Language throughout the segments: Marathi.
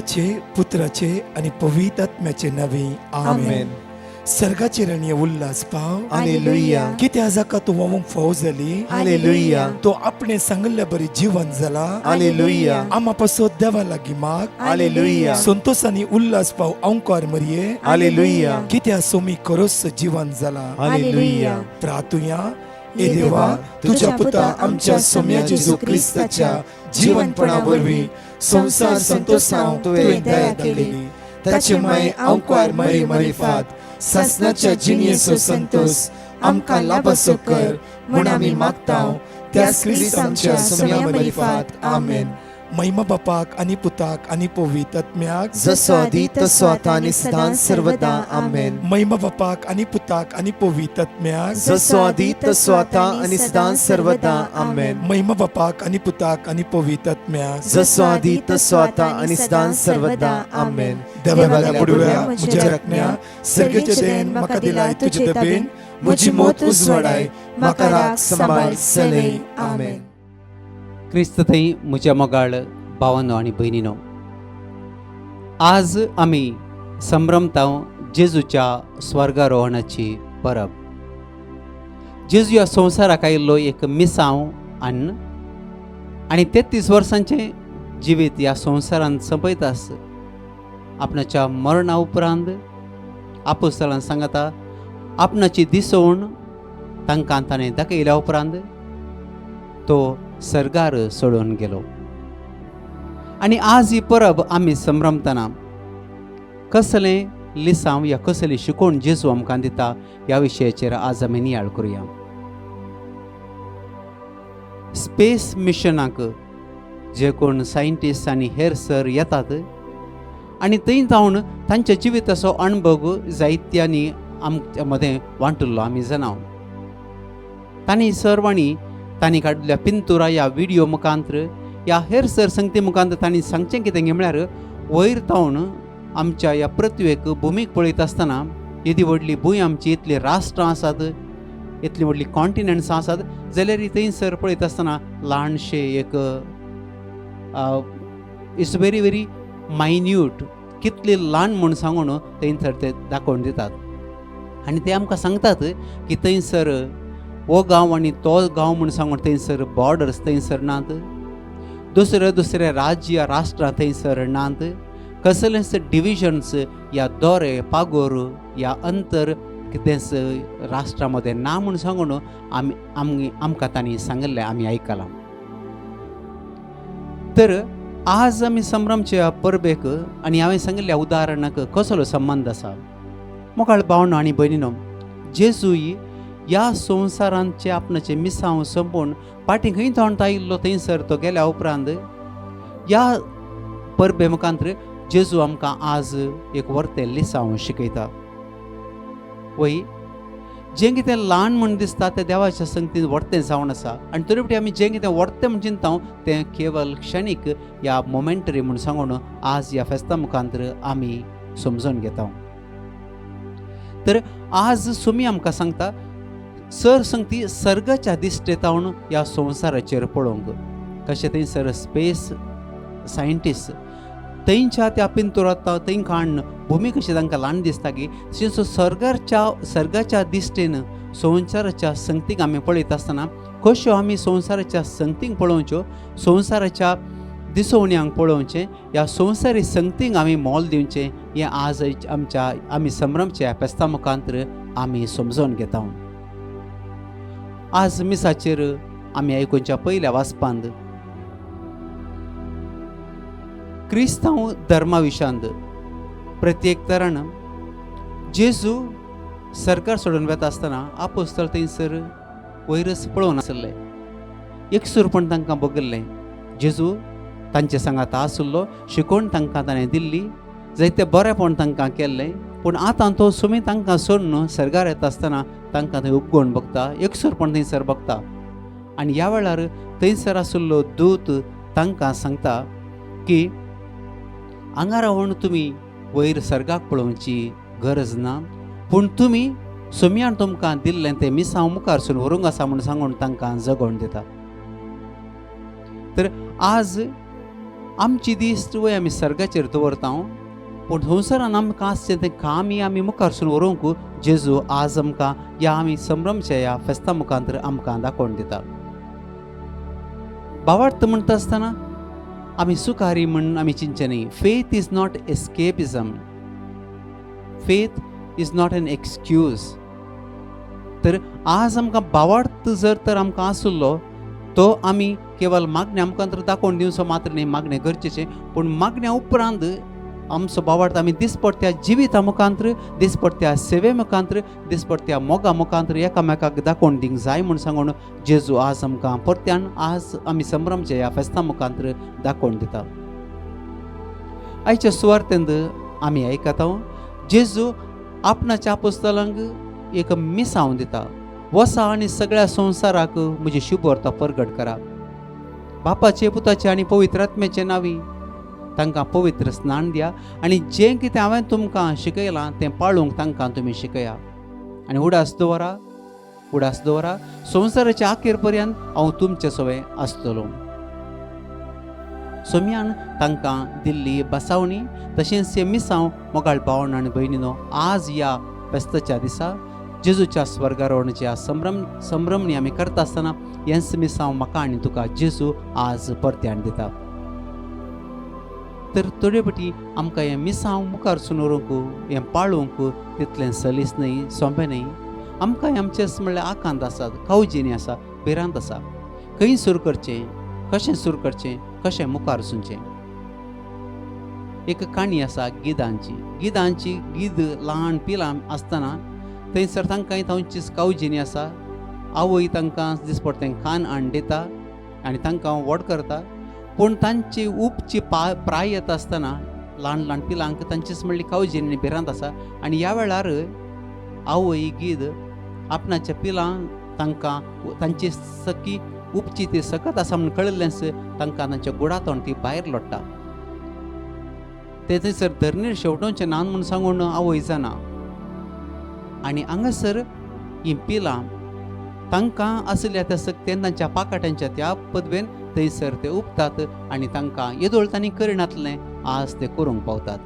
पित्याचे, पुत्राचे आणि पवित्र आत्म्याचे नवे आमेन. सर्गाचे रणीय उल्हास पाव हालेलुया. किती आजाका तू वमूक फौज झाली हालेलुया. तो आपणे सांगल्या बरी जीवन झाला हालेलुया. आम्हापासून देवा लागी माग हालेलुया. संतोष आणि उल्हास पाव अंकार मरिये हालेलुया. कित्या सोमी करोस जीवन झाला हालेलुया. प्रार्थुया ए देवा तुझ्या पुता आमच्या सोम्या जेजू ख्रिस्ताच्या जीवनपणावरवी संसार संतोषांव तुवें दया केली ताचे माय अंकार मरी मरिफात ससनाच्या जिनियेचो संतोष आमकां लाभसो कर म्हूण आमी मागतांव त्या क्रिस्त आमच्या सोम्या मरिफात आमेन. महिमा बापाक आणि पुताक आणि पवित्र आत्म्याक जसो आदी तसो आता आणि सदां सर्वदा आमेन. महिमा बापाक आणि पुताक आणि पवित्र आत्म्याक जसो आदी तसो आता आणि सदां सर्वदा आमेन. महिमा बापाक आणि पुताक आणि पवित्र आत्म्याक जसो आदी तसो आता आणि सदां सर्वदा आमेन. देवाला पुडव्या म्हज्या रत्न्या सर्गेचे देन म्हाका दिलाय तुझे दबेन म्हजी मोत उजवाडाय म्हाका राख सांबाळ सलय आमेन. क्रिस्त थंय म्हज्या मोगाळ भावांनो आनी भयणीनो, आज आमी संभ्रमतांव जेजूच्या स्वर्गारोहणाची परब. जेजू ह्या संवसाराक आयिल्लो एक मिसांव अन्न आनी 33 वर्सांचें जिवीत ह्या संवसारांत सोंपयतास आपणाच्या मरणा उपरांत आपोस्तलान सांगता आपणाची दिसवण तांकां ताणें दाखयल्या उपरांत तो सर्गार सोडून गेलो. आनी आज ही परब आमी संभ्रमतना कसलें लिसांव या कसली शिकोवण जेजू आमकां दिता ह्या विशयाचेर आज आमी नियाळ करुया. स्पेस मिशनाक जे कोण सायंटिस्ट आनी हेर सर येतात आनी थंय जावन तांच्या जिविताचो अणभव जायत्यांनी आमच्या मदें वांटिल्लो आमी जाणाव. तांणी सर्वांनी तांणी काडिल्ल्या पिंतुरा ह्या व्हिडिओ मुखांत्र ह्या हेर सर संगती मुखांत्र तांणी सांगचें कितें म्हळ्यार वयर जावन आमच्या ह्या पृथ्वेक भुमीक पळयत आसतना येदी व्हडली भूंय आमची इतली राष्ट्रां आसात, इतली व्हडली कॉन्टिनेंट्स आसात, जाल्यार थंय सर पळयत आसतना ल्हानशे एक इट्स व्हेरी व्हेरी मायन्यूट, कितली ल्हान म्हूण सांगून थंयसर ते दाखोवन दितात. आनी ते आमकां सांगतात की थंयसर हो गांव आनी तो गांव म्हूण सांगून थंयसर बॉर्डर्स थंयसर नात, दुसरे राज्य राष्ट्रां थंयसर नात, कसलेंच डिविजन्स या दोरे पागोर या अंतर कितेंच राष्ट्रा मदें ना म्हूण सांगून आमकां तांणी सांगलें, आमी आयकलां. तर आज आमी संभ्रमच्या परबेक आनी हांवें सांगिल्ल्या उदाहरणाक कसलो संबंध आसा. मोगाळ भावनो आनी भयणीनो, जेजूय ह्या संवसारांचे आपणाचे मिसांव संपोवन फाटीं खंय थावण आयिल्लो थंयसर तो गेल्या उपरांत ह्या परबे मुखांत्र जेजू आमकां आज एक व्हरतें लिसांव शिकयता. वय जें कितें ल्हान म्हूण दिसता तें देवाच्या संगतीन व्हरतें जावन आसा आनी तरी पूण आमी जें कितें व्हरतें म्हूण चिंताव तें केवळ क्षणीक ह्या मोमेंटरी म्हूण सांगून आज ह्या फेस्ता मुखांत्र आमी समजून घेता. तर आज सुमी आमकां सांगता सर संगती सर्गाच्या दिश्टेतावन ह्या संवसाराचेर पळोवंक कशें थंयसर स्पेस सायंटिस्ट थंयच्या त्या पिंतुरांत थंय काण भुमी कशी तांकां ल्हान दिसता की तशेंच सर्गाच्या दिश्टेन संवसाराच्या संगतीक आमी पळयत आसतना कश्यो आमी संवसाराच्या संगतीक पळोवच्यो, संवसाराच्या दिसवण्यांक पळोवचें, ह्या संवसारी संगतीक आमी मोल दिवचें, हें आज आमी संभ्रमच्या फेस्ता मुखांत्र आमी समजून घेता. आज मिसाचेर आमी आयकुच्या पयल्या वाचपांत क्रिस्तांव धर्मा विशांत प्रत्येक तरान जेजू सरकार सोडून वेता आसतना आपोस्तल थंयसर वयरच पळोवन आसले. एकसूरपण तांकां बगल्लें. जेजू तांचे सांगात आसलो, शिकोवण तांकां ताणें दिल्ली, जायते बरेपण तांकां केल्लें, पूण आतां तो सुमी तांकां सोडून सरकार येता आसतना तांकां थंय उपगोवन बगता, एकसूरपण थंयसर बगता. आनी ह्या वेळार थंयसर आशिल्लो दूत तांकां सांगता की हांगा रावन तुमी वयर सर्गाक पळोवची गरज ना, पूण तुमी सुमयान तुमकां दिल्लें तें मिसांव मुखार सून व्हरूंक आसा म्हूण सांगून तांकां जगोवन दिता. तर आज आमची दिश्ट वय आमी सर्गाचेर दवरता पूण संवसारान आमकां आसचें तें कामी आमी मुखारसून व्हरूंक जेजू आज आमकां ह्या आमी संभ्रमच्या ह्या फेस्ता मुखांतर आमकां दाखोवन दिता. भावार्थ म्हणटा आसतना आमी सुखारी म्हण आमी चिंतचे न्ही. Faith is not escapism, faith is not an excuse. तर आज आमकां भावार्थ जर तर आमकां आसलो तो आमी केवळ मागणे आमकां तर दाखोवन दिवचो मात्र न्ही, मागणें गरजेचें, पूण मागण्या उपरांत आमचो भावार्थ आमी दिसपट्ट्या जिविता मुखांतर, दिसपट्ट्या सेवे मुखांतर, दिसपट्ट्या मोगा मुखांतर एकामेकाक दाखोवन दिवंक जाय म्हूण सांगून जेजू आज आमकां परत्यान आज आमी संभ्रमच्या ह्या फेस्ता मुखांतर दाखोवन दिता. आयच्या सुवार्थेंत आमी आयकता जेजू आपणाच्या आपोस्तलांक एक मिसांव दिता. वसा आनी सगळ्या संवसाराक म्हजी शुभ वार्ता परगट करा. बापाचे, पुताचे आनी पवित्र आत्म्याचे नांवी तांकां पवित्र स्नान दिया आनी जें कितें हांवें तुमकां शिकयलां तें पाळूंक तांकां तुमी शिकया. आनी उडास दवरा संवसाराच्या आखेर पर्यंत हांव तुमचे सवय आसतलो. सोम्यान तांकां दिल्ली बसावणी तशेंच मिसांव मोगाळ भावण आनी भयणीनो, आज ह्या फेस्ताच्या दिसा जेजूच्या स्वर्गारोहणाच्या संभ्रमणी आमी करता आसतना हेंच मिसांव म्हाका आनी तुका जेजू आज परत्यान दिता. तर थोडे फाटी आमकां हें मिसांव मुखारसून व्हरूंक, हें पाळूंक तितलें सलीस न्ही, सोंपें न्ही. आमकां हें आमचें म्हणल्यार आकांत आसात, काळजीनी आसा, भिरांत आसा. खंय सुरू करचें, कशें सुरू करचें, कशें मुखार वचचें. एक काणी आसा गिदांची गीद ल्हान पिलां आसतना थंयसर तांकां तांचीच काळजीनी आसा. आवय तांकां दिसपट्टें खाण हाडून दिता आनी तांकां व्हड करता. पूण तांची उपची प्राय येता आसतना ल्हान पिलांक तांचीच म्हणली काळजीनी भिरांत आसा. आनी ह्या वेळार आवय गीद आपणाच्या पिलांक तांकां तांची सकी उपची ती सकत आसा म्हूण कळिल्लेंच तांकां तांच्या गुडांतून ती भायर लोडटा. ते थंयसर धरणीर शेवटोवचें नान म्हूण सांगून आवय जाना. आनी हांगासर हीं पिलां तांकां आसल्या त्या सक्तेन तांच्या पाकाट्यांच्या त्या पदवेन थंयसर ते उपतात आनी तांकां येदोळ तांणी करिनातलें आज ते करूंक पावतात.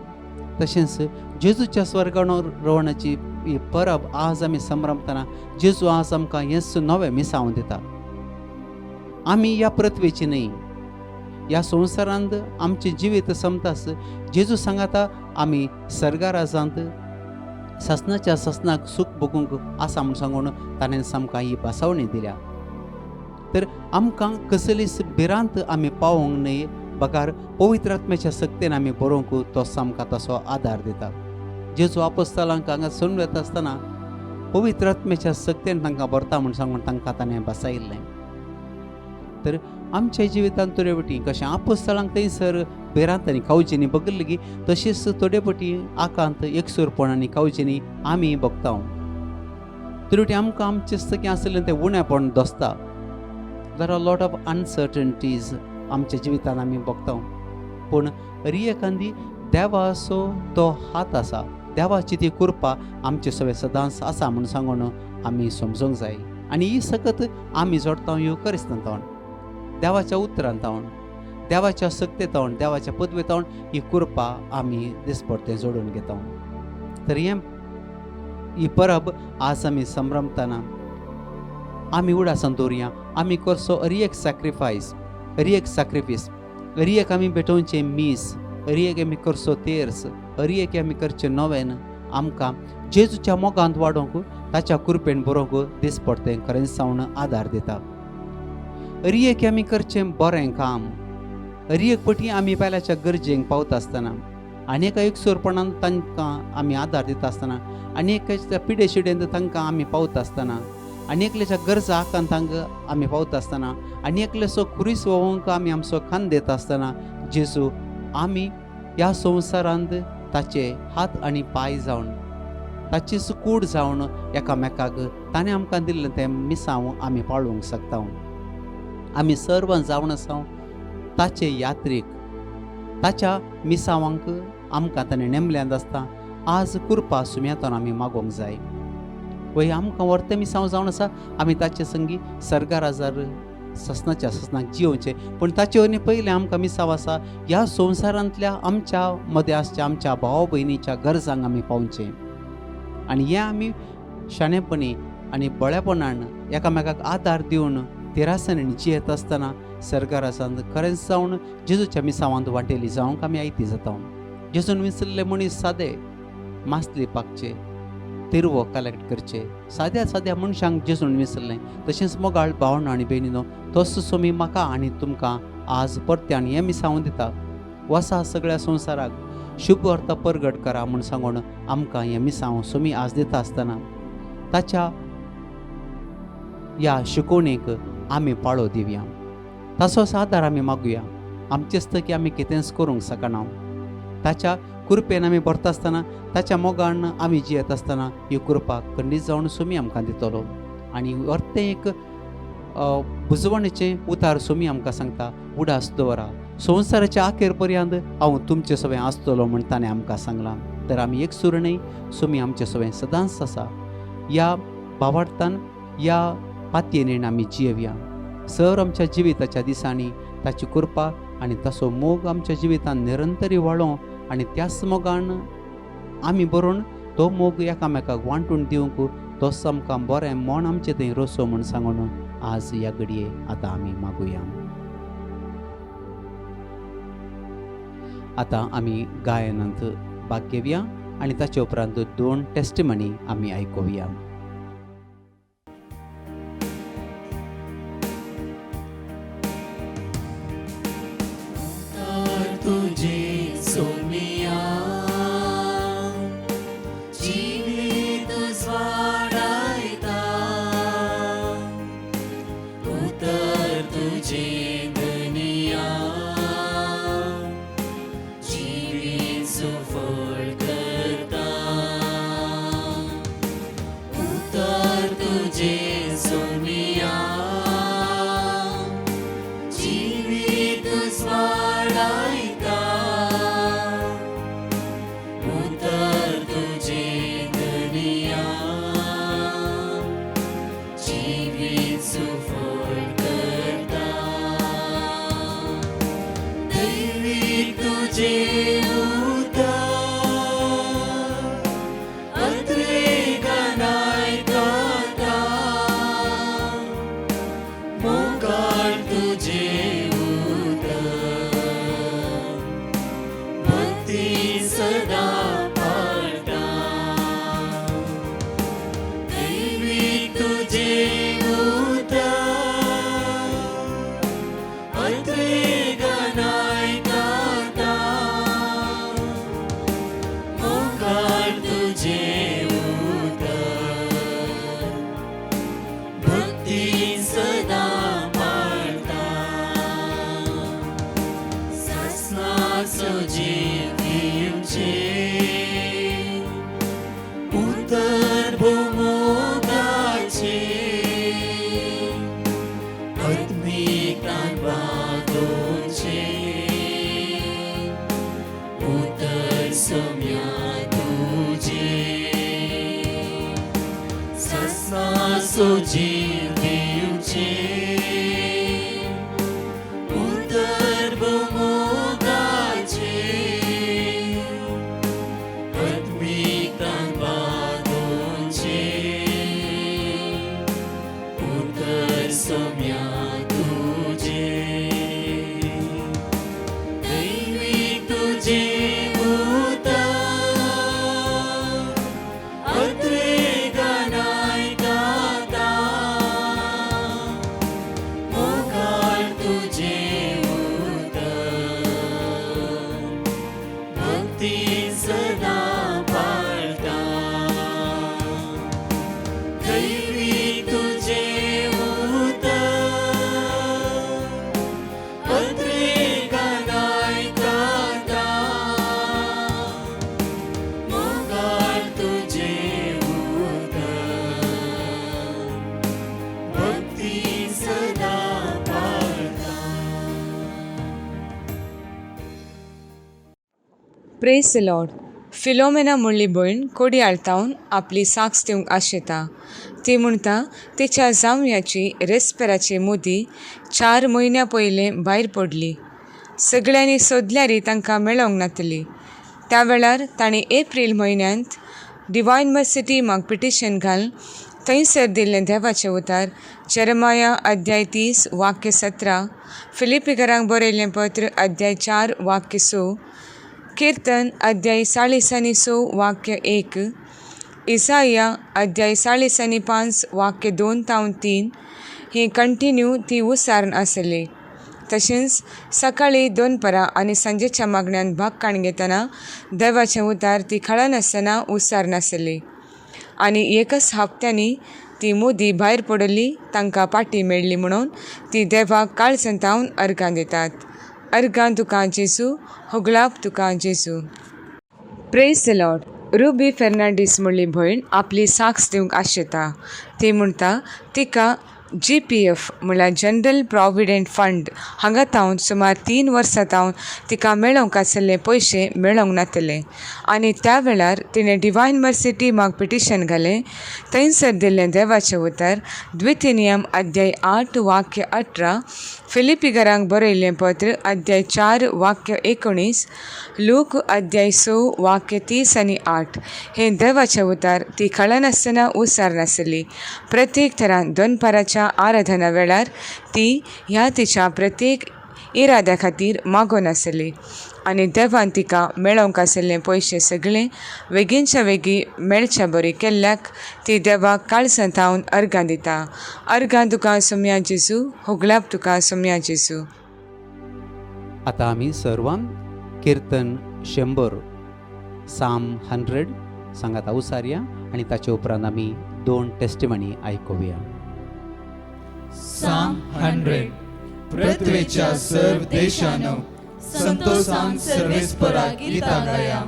तशेंच जेजूच्या स्वर्गारोहणाची ही परब आज आमी संभ्रमतना जेजू आज आमकां हेंच नवें मिसांव दिता. आमी ह्या पृथ्वेची न्ही, ह्या संवसारांत आमचें जिवीत सोंपतास जेजू सांगाता आमी सर्गा राजांत ससनाच्या ससनाक सूख भोगूंक आसा म्हूण सांगून ताणें आमकां ही बासावणी दिल्या. तर आमकां कसलीच भिरांत आमी पावोंक न्ही, बकार पवित्र आत्म्याच्या सक्तेन आमी बरोवंक तो आमकां तसो आदार दिता. जेजू आपोस्तलांक हांगा सोडून वता आसतना पवित्र आत्म्याच्या सक्तेन तांकां भरता म्हूण सांगून तांकां ताणें बसायिल्लें. तर आमच्या जिवितांत थोडे फाटी कशें आपोस्तलांक थंयसर भिरांत आनी काळजीनी बगल्ली तशीच थोडे फाटी आकांत एकसुरपण आनी काळजीनी आमी भोगता. थोडे फाटी आमकां आमचें सगळें आसलें तें उणेपण दोसता. There are lot of uncertainties आमच्या जिवितांत आमी भोगता. पूण रियेकांदी देवाचो तो हात आसा, देवाची ती कृपा आमचे सगळे सदांच आसा म्हूण सांगून आमी समजूंक जाय. आनी ही सकत आमी जोडटा ह्यो करिस्तांतावण, देवाच्या उतरांतावण, देवाच्या सक्तेतावण, देवाच्या पदवेतावण ही कृपा आमी दिसपट्टे जोडून घेता. तर ही परब आज आमी संभ्रमतना आमी उडासान दवरया. आमी करचो अरियेक सॅक्रिफायस, अरियेक आमी भेटोवचें मीस, अरियेक आमी करचो तेर्स, अरियेक आमी करचें नोवेन आमकां जेजूच्या मोगांत वाडोवंक, ताच्या कृपेन बरोवंक दिसपट्टें खरेंच सावन आदार दिता. अरियेक आमी करचें बरें काम, अरियेक पटी आमी पेल्याच्या गरजेक पावता आसतना, आनी एक सोरपणान तांकां आमी आदार दिता आसतना, आनी एकाच्या पिडे शिडेंत तांकां आमी पावता आसतना, आनी एकल्याच्या गरजा आकांतांक आमी पावता आसतना, आनी एकल्याचो खुरीस वोवंक आमी आमचो खांद दिता आसतना जेजू आमी ह्या संवसारांत ताचे हात आनी पांय जावन, ताचीच कूड जावन एकामेकाक ताणें आमकां दिल्लें तें मिसांव आमी पाळूंक शकता. आमी सर्व जावन आसा ताचे यात्रेक, ताच्या मिसांवांक आमकां ताणें नेमल्यांत आसता. आज कृपा सुमयातून आमी मागोवंक जाय. वय आमकां व्हरतें मिसांव जावन आसा, आमी ताचे संगी सर्गा राजार ससनाच्या ससनाक जिवचे, पण ताचे वरवीं पयलें आमकां मिसाव आसा ह्या संवसारांतल्या आमच्या मदें आसच्या आमच्या भाव भयणीच्या गरजांक आमी पावचे. आनी हें आमी शाणेपणी आनी बळेपणान एकामेकाक आदार दिवन तेरासांनी जियेत आसतना सरकारासांत खरेंच जावन जेजूच्या मिसावांत वांटेली जावंक आमी आयती जाता. जेजून विसरले मनीस सादे मासली पाकचे, तेरवो कलेक्ट करचे, साद्या साद्या मनशांक जेजून विसरलें. तशेंच मोगाळ भावंड आनी भयणीनो, तोच सोमी म्हाका आनी तुमकां आज परत्यान हें मिसाव दिता. वसा सगळ्या संवसाराक शुभ अर्थ परगट करा म्हूण सांगून आमकां हें मिसाव सोमी आज दिता आसतना ताच्या ह्या शिकवणेक आमी पाळो दिवया. तसोच आदार आमी मागुया. आमचेच तकी आमी कितेंच करूंक शकना. ताच्या कृपेन आमी भरता आसतना, ताच्या मोगान आमी जियेत आसतना ही कृपा खंडीत जावन सोमी आमकां दितलो. आनी अर्तें एक बुजवणेचें उतार सोमी आमकां सांगता, उडास दवरा, संवसाराच्या आखेर पर्यंत हांव तुमचे सवें आसतलो म्हण ताणें आमकां सांगलां. तर आमी एक सूर न्हय, सोमी आमचे सवें सदांच आसा. ह्या भावार्थान ह्या पातयेन आमी जियेवया. सर आमच्या जिविताच्या दिसांनी ताची कृपा आनी ताचो मोग आमच्या जिवितांत निरंतरी वाडो आनी त्याच मोगान आमी बरोवन तो मोग एकामेकाक वांटून दिवंक तोच आमकां बरें मन आमचें थंय रोसो म्हूण सांगून आज ह्या घडये आतां आमी मागुया. आतां आमी गायनांत भाग घेवया आनी ताचे उपरांत 2 टेस्टिमनी आमी आयकुया. तुझे सोमिया जिवीत स्वाडायता, उतर तुझे दुनिया जिवीत सुफळ करता, उतर तुझे सोमिया जिवीत स्वाडायता, उतर तुझे दुनिया जिवीत सुफळ करता, दैवी तुझे उतर अद्रेगानाय गाता, मोगाळ तुझे सदा पाळटा, दैवी तुझे उतर अद्रेगानाय गाता, मोगाळ तुझे उतर भक्ती सदा पाळटा, सासनाचो जीव उतर भूमोगाचे, आत्मिकान वागोवचे, उतर सोम्या तुझे, सासनाचो जीव दिवचे, उतर भूमोगाचे, आत्मिकान वागोवचे, उतर सोम्या तुझे, दैवी तुझे उतर अद्रेगानाय गाता, मोगाळ तुझे उतर भक्ती सदा पाळटा, दैवी तुझे उतर अद्रेगानाय गाता, मोगाळ तुझे उतर भक्ती सदा पाळटा. Praise the lord. फिलोमेना म्हणली भयण कोडी आळतावन आपली साक्स दिवंक आशेता. ती म्हणटा तिच्या जावयाची रेस्पेराची मोदी 4 म्हयन्या पयले भायर पडली. सगळ्यांनी सोदल्यारी तांकां मेळोंक नातली. त्या वेळार ताणें एप्रील म्हयन्यांत डिवायन मर्सिटी म्हाका पिटिशन घाल थंयसर दिल्लें देवाचें उतार जेरेमाया अध्याय 30 वाक्य 17, फिलिपिकरांक बरयल्लें पत्र अध्याय 4 वाक्य 6, कीर्तन अध्याय 40 वाक्य 1, इसाया अध्याय 40 वाक्य 2-3 ही कंटिन्यू ती उसारण आसली. तशेंच सकाळी 2 परां आनी सांजेच्या मागण्यांत भाग घेतना देवाचें उतार ती कळनासतना उसारण आसली. आनी एकच हप्त्यांनी ती मोदी भायर पडली तांकां पाटी मेळ्ळी म्हणून ती देवाक काळसंतावन अर्गां दितात. अर्गां तुका जेजू, होगलाप तुका जेजू. Praise the Lord. Ruby Fernandes म्हणली भयण आपली साक्स दिवंक आशेता. ती म्हणटा तिका GPF म्हळ्यार जनरल प्रॉविडंट फंड हांगा तावन सुमार 3 वर्सां तावन तिका मेळोंक आसले पयशे मेळोंक नातले. आनी त्या वेळार तिणें डिवायन मर्सिटी म्हाका पिटिशन घालें थंयसर दिल्लें देवाचें उतार द्वितीनियम अध्याय 8 वाक्य 18, फिलिपिकरांक बरयल्लें पत्र अध्याय 4 वाक्य 19, लूक अध्याय 6 वाक्य 30 आनी 8 हे देवाचें उतार ती कळनासतना उसार नासली. प्रत्येक तरान दनपाराच्या आराधना वेळार ती ह्या तिच्या प्रत्येक इराद्या खातीर मागोन आसली. आनी देवान तिका मेळोंक आसलें पयशे सगळें बेगीनच्या बेगीन मेळच्या बरी केल्ल्याक ती देवाक काळसंतावन अर्गां दिता. अर्गां तुका सोम्या जेजू, होगलाप तुका सोम्या जेजू. आता आमी सर्वान कीर्तन 100 साम 100 सांगात उसारया आनी ताचे उपरांत आमी 2 टेस्टिमनी आयकुया. Psalm 100. पृथ्वीच्या सर्व देशांनो संतोषान सर्वेस्परा गितां गाया.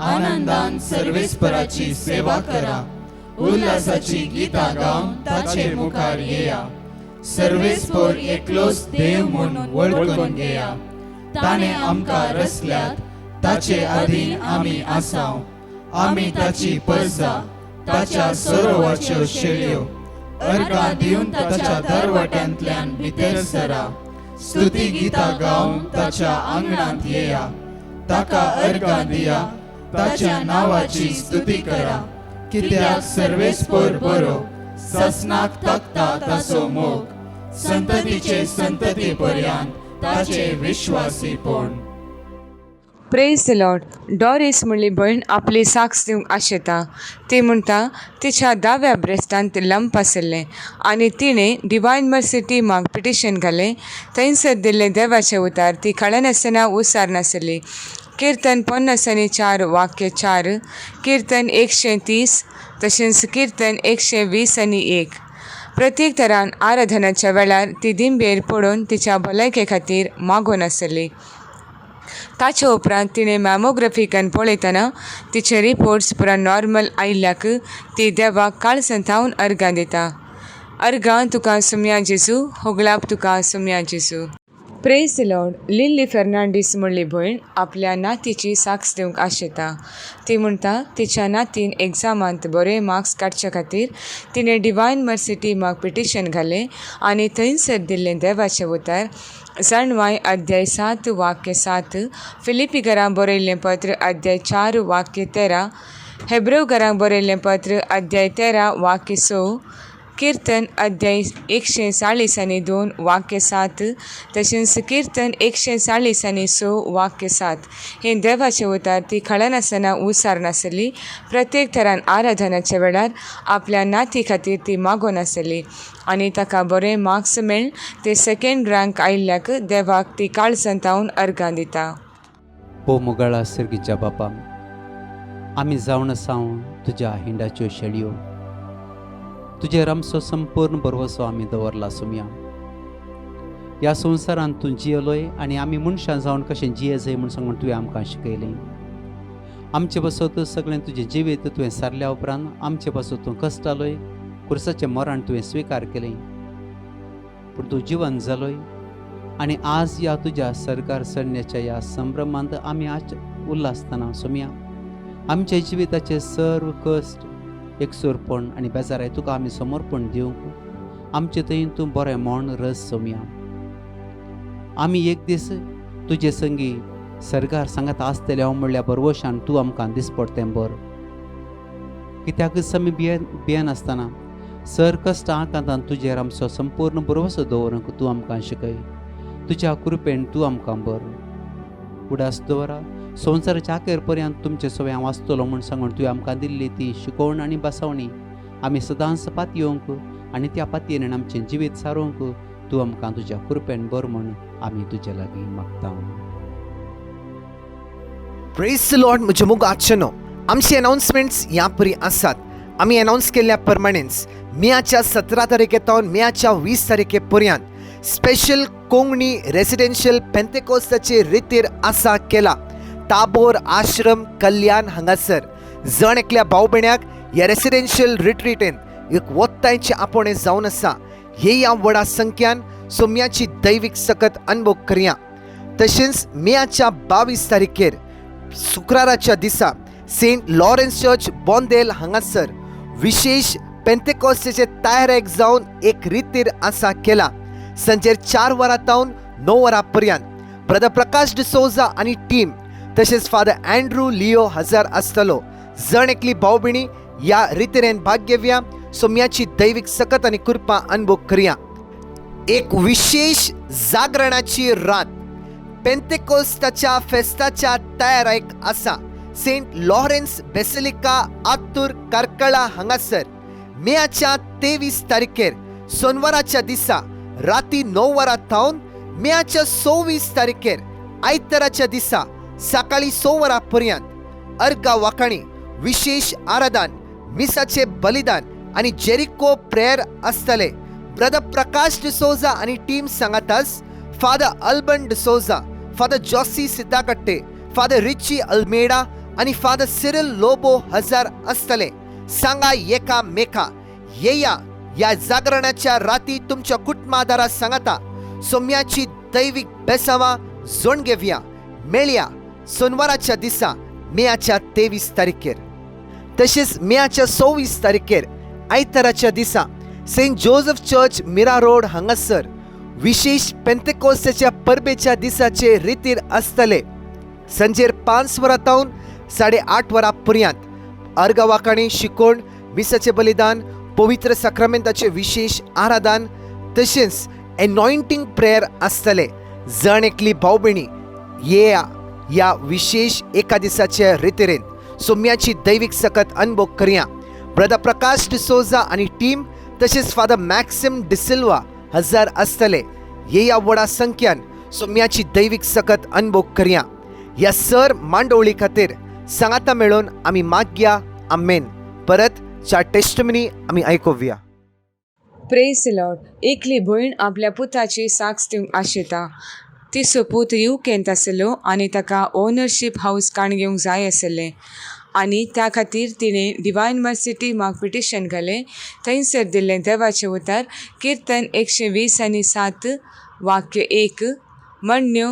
आनंदान सर्वेस्पराची सेवा करा. उल्हासाची गितां गावन ताचे मुखार येया. सर्वेस्पर एकलोच देव म्हणून वळखून घेया. ताणे आमकां रचल्यात, ताचे अधीन आमी आसाव. आमी ताची परसा, ताच्या सरोवराच्यो शेळयो. अर्गां दिवन ताच्या दरवट्यांतल्यान भितर सरा. स्तुती गितां गावन ताच्या आंगणांत येया. ताका अर्गां दिया, ताच्या नांवाची स्तुती करा. कित्याक सर्वेस्पर बरो, ससनाक तकता ताचो मोग. संततीचे संतती पर्यंत ताचे विश्वासीपण. Praise the lord. डॉरिस म्हणली भयण आपली साक्स दिवंक आशेता. ती म्हणटा तिच्या दाव्या ब्रेस्तांत लंप आसलें आनी तिणें डिवायन मर्सिटी म्हाका पिटिशन घालें थंयसर दिल्लें देवाचें उतार ती कळनासतना उसार नासली. कीर्तन 50 वाक्य 4, कीर्तन 130 तशेंच कीर्तन 120 आनी 1. प्रत्येक तरान आराधनाच्या वेळार ती दिंबेर पडून तिच्या भलायके खातीर मागोन आसली. ताचे उपरांत तिणें मॅमोग्राफिकान पळयतना तिचे रिपोर्ट्स पुरा नॉर्मल आयिल्ल्याक ती देवाक काळसंतावन अर्गां दिता. अर्गां तुका सोम्या जेजू, होगलाप तुका सोम्या जेजू. Praise the Lord. Lily Fernandes म्हणली भयण आपल्या नातीची साक्स दिवंक आशेता. ती म्हणटा तिच्या नातीन एग्जामांत बरे मार्क्स काडच्या खातीर तिणें डिवायन मर्सिटी म्हाका पिटिशन घालें आनी थंयसर दिल्लें देवाचें उतार जाणवाय अध्याय 7 वाक्य 7, फिलिपिकरांक बरयल्लें पत्र अध्याय 4 वाक्य 13, हेब्रेवकारांक बरयल्लें पत्र अध्याय 13 वाक्य 6, कीर्तन अध्याय 140 आनी 2 वाक्य 7 तशेंच कीर्तन 140 आनी 6 वाक्य 7 हे देवाचें उतार ती कळनासतना उसार नासली. प्रत्येक तरान आराधनाच्या वेळार आपल्या नाती खातीर ती मागोन आसली आनी ताका बरे मार्क्स मेळ ते 2nd रँक आयिल्ल्याक देवाक ती काळसंतावन अर्गां दिता. पो मुगाळा सर्गीच्या बापा, आमी जावन सावन तुज्या हिंडाच्यो शेळयो तुजेर आमचो संपूर्ण भरवसो आमी दवरला सोम्या. ह्या संवसारांत तूं जियलोय आनी आमी मनशां जावन कशें जिये जाय म्हूण सांगून तुवें आमकां शिकयलें. आमचे पासत सगळें तुजें जिवीत तुवें सारल्या उपरांत आमचे पासत तूं कश्टालोय, कुर्साचें मरण तुवें स्विकार केलें. पूण तूं जिवन जालोय आनी आज ह्या तुज्या सरकार सणण्याच्या ह्या संभ्रमांत आमी आज उल्हासतना सोम्या. आमच्या जिविताचे सर्व कश्ट एकसुरपण आनी बेजाराय तुका आमी समर्पण दिवंक आमचे थंय तूं बरें मौन रस सोमया. आमी एक दीस तुजे संगी सरकार सांगात आसतले हांव म्हणल्या बरवशान तूं आमकां दिसपडतें बरं. कित्याक आमी भियेन आसतना सर कश्टां कांतान तुजेर आमचो संपूर्ण भरवसो दवरूंक तूं आमकां शिकय. तुज्या कृपेन तूं आमकां बरं. उडास दवरा संवसाराच्या अखेर पर्यंत तुमचे सवय हांव आसतलो म्हूण सांगून तुवें आमकां दिल्ली ती शिकोवण आनी बसवणी आमी सदांच पाती येवंक आनी त्या पातयेन आमचें जिवीत सारोवंक तूं आमकां तुज्या कृपेन बरं म्हूण आमी तुजे लागीं मागता. Praise the Lord. म्हजे मोग आजचेनो आमचे अनाउन्समेंट्स ह्या परी आसात. आमी अनाउन्स केल्ल्या प्रमाणेच मेच्या 17 तारखेतावन मेच्या 20 तारखे पर्यंत स्पेशल कोंकणी रेसिडेन्शियल पेंतेकोस्ताचे रितीर आसा केला ताबोर आश्रम कल्याण हांगासर. जण एकल्या भाव भयण्याक ह्या रेसिडेन्शियल रिट्रीटेन एक वत्तांचे आपोणे जावन आसा. हे ह्या व्हडा संख्यान सोम्याची दैवीक सकत अनुभव करया. तशेंच मेच्या 22 तारखेर शुक्राराच्या दिसा सेंट लॉरेन्स चर्च बोंदेल हांगासर विशेष पेंतेकोस्ताचे तयारेक जावन एक रितीर आसा केला. सांजेर 4 वरांतावन 9 वरां पर्यंत ब्रदर प्रकाश डिसोजा आनी टीम तशेंच फादर अँड्रू लिओ हजर आसतलो. जण एकली भाव भयणी ह्या रितीरेन भाग घेवया. सोम्याची दैवीक सकत आनी कृपा अनुभव करया. एक विशेष जागरणाची रात पेंतेकोस्ताच्या फेस्ताच्या तयारेक आसा. सेंट लॉरेन्स बेसिलिका आत्तूर कार्कळा हांगासर मेच्या 23 तारखेर सोनवाराच्या दिसा राती 9 वरांतावन मेच्या 26 तारखेर आयताराच्या दिसा सकाळी 6 वरां पर्यंत अर्गा वाखाणी विशेष आराधन मिसाचे बलिदान आनी जेरिको प्रेयर आसतले. ब्रदर प्रकाश डिसोजा आनी टीम सांगाताच father Alban D'Souza, father Josy Siddhakatte, father Richie Almeida आनी फादर सिरिल लोबो हजर आसतले. सांगा एका मेका येया ह्या जागरणाच्या राती तुमच्या कुटुंबादारा सांगाता सोम्याची दैवीक बेसावां जोड घेवया. मेळया सोनवाराच्या दिसा मेच्या 23 तारखेर. तशेंच मेच्या 26 तारखेर आयताराच्या दिसा सेंट जोसेफ चर्च मिरा रोड हांगासर विशेष पेंतेकोस्ताच्या परबेच्या दिसाचे रितीर आसतले. सांजेर 5 वरांतावन 8:30 वरां पर्यंत अर्गा वाखाणी शिकोण मिसाचे बलिदान पवित्र साक्रामेंताचे विशेष आराधन तशेंच एनॉयंटींग प्रेयर आसतले. जण एकली भाव भयणी ह्या विशेष एका दिसाच्या रितीरेन सोम्याची दैवीक सकत अनुभव करया. ब्रदर प्रकाश डिसोजा आनी टीम तशेंच फादर मॅक्सिम डिसिल्वा हजर आसतले. ह्या व्हडा संख्यान सोम्याची दैवीक सकत अनुभव करया. ह्या सर मांडोवळी खातीर सांगाता मेळोवन आमी मागया. आमेन. परत च्या टेस्टमनी आमी आयकुया. Praise the lord. एकली भयण आपल्या पुताची साक्ष दिवंक आशेता. तिचो पूत युकेंत आसलो आनी ताका ओनरशीप हाऊस काण घेवंक जाय आसलें आनी त्या खातीर तिणें डिवायन मर्सिटी माग पिटिशन घालें. थंयसर दिल्लें देवाचें उतर किर्तन 120:7 वाक्य 1, मण्यो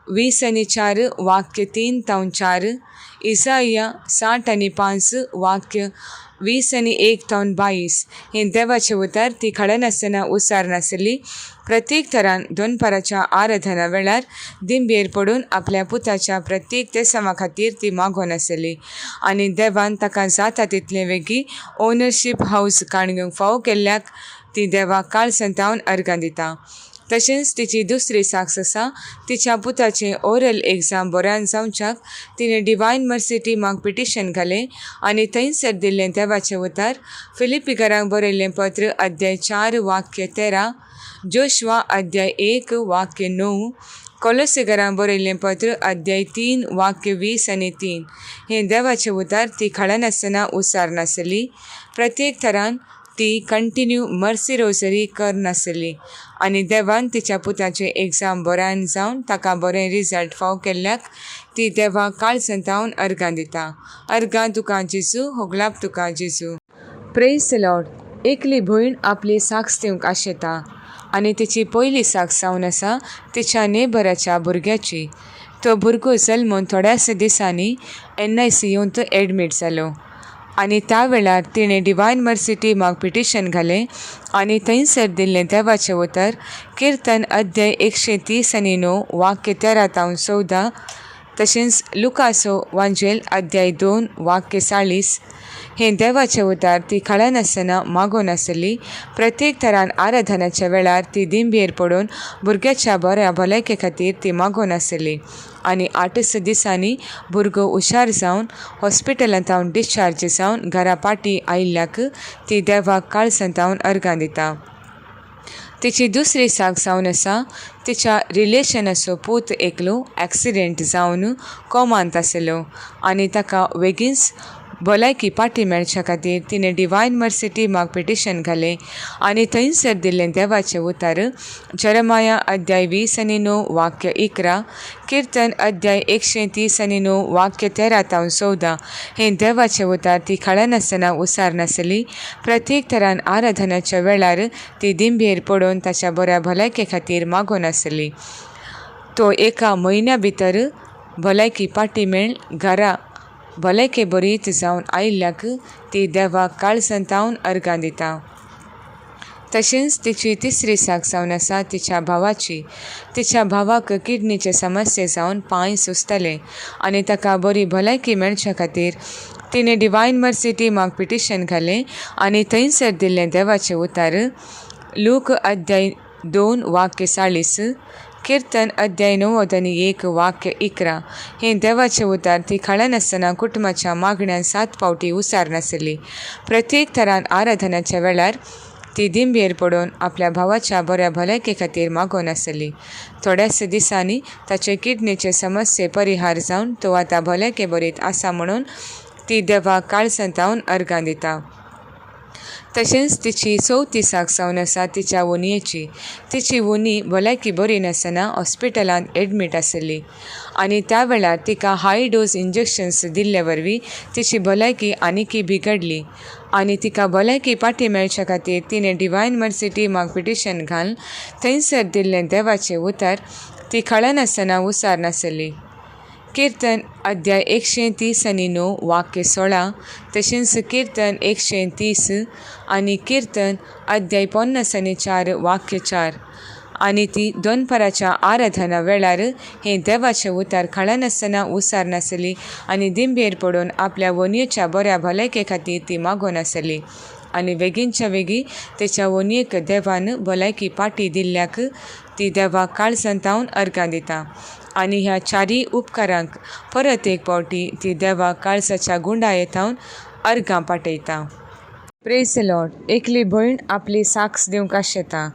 20:4 वाक्य 3-4, इसाया 60:5 वाक्य 20:1-22 हें देवाचें उतर ती खडनासतना उसार नासली. प्रत्येक तरान दोनपाराच्या आराधना वेळार दिंबेर पडून आपल्या पुताच्या प्रत्येक तेसावा खातीर ती मागोन आसली आनी देवान ताका जाता तितले वेगी ओनरशीप हाऊस काण घेवंक फावो केल्ल्याक ती देवाक काळ संतावन अर्गां दिता. तशेंच तिची दुसरी साक्ष आसा तिच्या पुताचें ओरल एग्जाम बऱ्यान जावच्याक तिणें डिवायन मर्सिटी माग पिटिशन घालें आनी थंयसर दिल्लें देवाचें उतर फिलिपिकरांक बरयल्लें पत्र अध्याय 4 वाक्य 13, जोशुआ अध्याय 1 वाक्य 9, कोलोसेकरांक बरयल्लें पत्र अध्याय 3 वाक्य 20 आनी 3 हें देवाचें उतर ती खडनासतना उसार नासली. प्रत्येक तरान ती कंटिन्यू मर्सी रोजरी कर नासली आनी देवान तिच्या पुताचें एग्जाम बऱ्यान जावन ताका बरें रिजल्ट फावो केल्ल्याक ती देवाक काळ संतावन अर्गां दिता. अर्गां तुका जेजू, होगलाप तुका जेजू. Praise the lord. एकली भयण आपली साक्ष दिवंक आशेता आनी तिची पयली साक्ष जावन आसा तिच्या नेबराच्या भुरग्याची. तो भुरगो जल्मून थोड्याच दिसांनी NICUंत एडमीट जालो आनी त्या वेळार तिणें डिवायन मर्सी टिमाक पिटिशन घालें आनी थंयसर दिल्लें देवाचें उतर किर्तन अध्याय 130 आनी 9 वाक्य 13-14 तशेंच लुकासो वांजेल अध्याय 2 वाक्य 40 हें देवाचें उतर ती कळनासतना मागोवन आसली. प्रत्येक तरान आराधनाच्या वेळार ती दिंबेर पडून भुरग्याच्या बऱ्या भलायके खातीर ती मागोवन आसली. आनी 8 दिसांनी भुरगो हुशार जावन हॉस्पिटलांतावन डिस्चार्ज जावन घरा पाटी आयिल्ल्याक ती देवाक काळसंतावन अर्गां दिता. तिची दुसरी साक जावन आसा तिच्या रिलेशनाचो पूत एकलो एक्सिडेंट जावन कोमांत आसलो आनी ताका बेगीनच भलायकी पाटी मेळच्या खातीर तिणें डिवायन मर्सी टिमाक पिटिशन घालें आनी थंयसर दिल्लें देवाचें उतर जरमाया अध्याय 20 आनी 9 वाक्य 11 किर्तन अध्याय 130 आनी 9 वाक्य 13-14 हें देवाचें उतर ती कळनासतना उसार नासली. प्रत्येक तरान आराधनाच्या वेळार ती दिंबेर पडून ताच्या बऱ्या भलायके खातीर मागोवन आसली. तो एका म्हयन्या भितर भलायकी पाटी मेळ घरा भलायके बरीत जावन आयिल्ल्याक ती देवाक काळसंतावन अर्गां दिता. तशेंच तिची तिसरी साक जावन आसा तिच्या भावाची. तिच्या भावाक किडनीचे समस्ये जावन पांय सुस्तले आनी ताका बरी भलायकी मेळच्या खातीर तिणें डिवायन मर्सी टिमाक पिटिशन घालें आनी थंयसर दिल्लें देवाचें उतर लूक अध्याय 2 वाक्य 40 किर्तन अध्याय 9 आनी 1 वाक्य 11 हें देवाचें उतर ती कळनासतना कुटुंबाच्या मागण्यांत 7 फावटी उसार नासली. प्रत्येक तरान आराधनाच्या वेळार ती दिंबेर पडून आपल्या भावाच्या बऱ्या भलायके खातीर मागोवन आसली. थोड्याच दिसांनी ताचे किडनीचे समस्ये परिहार जावन तो आतां भलायके बरीत आसा म्हणून ती देवाक काळसंतावन अर्गां दिता. तशेंच तिची चवथी साक जावन आसा तिच्या वोनयेची. तिची वोनी भलायकी बरी नासतना हॉस्पिटलांत एडमीट आसली आनी त्या वेळार तिका हाय डोस इंजेक्शन्स दिल्ले वरवीं तिची भलायकी आनीकय बिगडली आनी तिका भलायकी पाटी मेळच्या खातीर तिणें डिवायन मर्सी टिमाक पिटिशन घालन थंयसर दिल्लें देवाचें उतर ती कळनासतना उसार नासली. किर्तन अध्याय 130 आनी 9 वाक्य 16 तशेंच किर्तन 130 आनी किर्तन अध्याय 50 आनी 4 वाक्य 4 आनी ती दोनपराच्या आराधना वेळार हें देवाचें उतर कळनासतना उसार नासली आनी दिंबेर पडून आपल्या वोनयेच्या बऱ्या भलायके खातीर ती मागोवन आसली. आनी बेगीनच्या बेगी तेच्या वोनयेक देवान भलायकी पाटी दिल्ल्याक ती देवाक काळसंतावन अर्गां दिता. आनी ह्या चारी उपकारांक परत एक फावटी ती देवाक काळसाच्या गुंडायेतावन अर्गां पाटयता. Praise the lord. एकली भयण आपली साक्स दिवंक आशेता.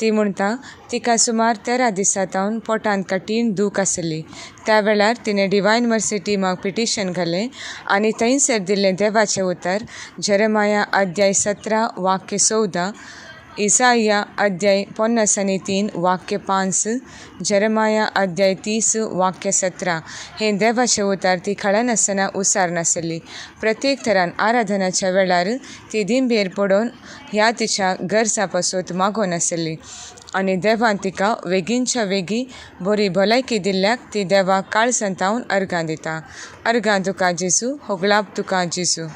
ती म्हणटा तिका सुमार 13 दिसांतावन पोटांत कठीण दूख आसली. त्या वेळार तिणें डिवायन मर्सी टिमाक पिटिशन घालें आनी थंयसर दिल्लें देवाचें उतर जरमाया अध्याय 17 वाक्य 14 इसाया अध्याय 50 आनी 3 वाक्य 5 जरमाया अध्याय 30 वाक्य 17 हें देवाचें उतर ती कळनासतना उसार नासली. प्रत्येक तरान आराधनाच्या वेळार ती दिंबेर पडून ह्या तिच्या गरजा पासून मागोवन आसली आनी देवान तिका बेगीनच्या बेगी बरी भलायकी दिल्ल्याक ती देवाक काळसंतावन अर्गां दिता. अर्गां तुका जेजू, होगलाप तुका जेजू.